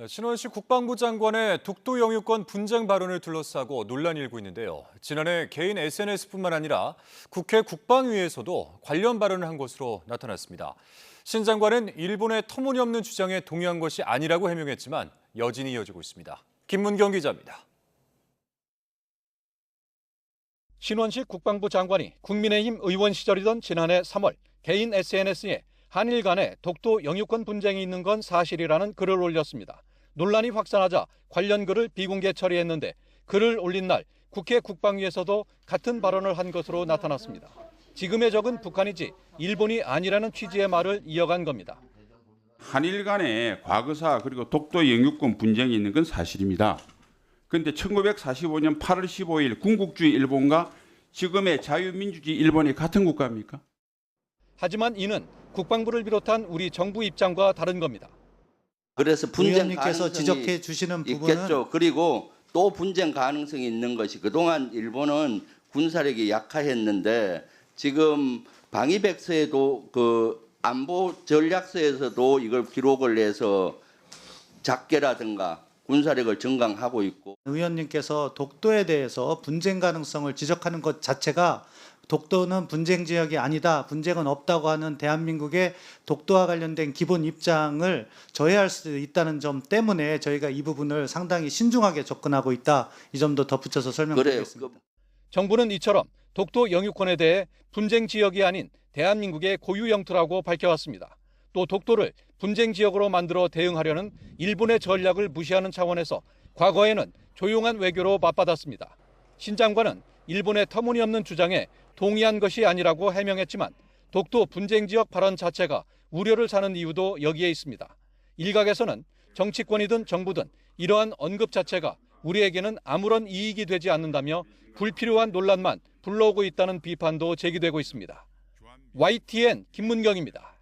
신원식 국방부 장관의 독도 영유권 분쟁 발언을 둘러싸고 논란이 일고 있는데요. 지난해 개인 SNS뿐만 아니라 국회 국방위에서도 관련 발언을 한 것으로 나타났습니다. 신 장관은 일본의 터무니없는 주장에 동의한 것이 아니라고 해명했지만 여진이 이어지고 있습니다. 김문경 기자입니다. 신원식 국방부 장관이 국민의힘 의원 시절이던 지난해 3월 개인 SNS에 한일 간의 독도 영유권 분쟁이 있는 건 사실이라는 글을 올렸습니다. 논란이 확산하자 관련 글을 비공개 처리했는데 글을 올린 날 국회 국방위에서도 같은 발언을 한 것으로 나타났습니다. 지금의 적은 북한이지 일본이 아니라는 취지의 말을 이어간 겁니다. 한일 간의 과거사 그리고 독도 영유권 분쟁이 있는 건 사실입니다. 그런데 1945년 8월 15일 군국주의 일본과 지금의 자유민주주의 일본이 같은 국가입니까? 하지만 이는 국방부를 비롯한 우리 정부 입장과 다른 겁니다. 그래서 분쟁 의원님께서 가능성이 지적해 주시는 부분은 있겠죠. 그리고 또 분쟁 가능성이 있는 것이 그동안 일본은 군사력이 약화했는데 지금 방위백서에도 그 안보 전략서에서도 이걸 기록을 해서 작게라든가 군사력을 증강하고 있고. 의원님께서 독도에 대해서 분쟁 가능성을 지적하는 것 자체가 독도는 분쟁 지역이 아니다, 분쟁은 없다고 하는 대한민국의 독도와 관련된 기본 입장을 저해할 수 있다는 점 때문에 저희가 이 부분을 상당히 신중하게 접근하고 있다. 이 점도 덧붙여서 설명드리겠습니다. 정부는 이처럼 독도 영유권에 대해 분쟁 지역이 아닌 대한민국의 고유 영토라고 밝혀왔습니다. 또 독도를 분쟁 지역으로 만들어 대응하려는 일본의 전략을 무시하는 차원에서 과거에는 조용한 외교로 맞받았습니다. 신 장관은 일본의 터무니없는 주장에 동의한 것이 아니라고 해명했지만 독도 분쟁 지역 발언 자체가 우려를 사는 이유도 여기에 있습니다. 일각에서는 정치권이든 정부든 이러한 언급 자체가 우리에게는 아무런 이익이 되지 않는다며 불필요한 논란만 불러오고 있다는 비판도 제기되고 있습니다. YTN 김문경입니다.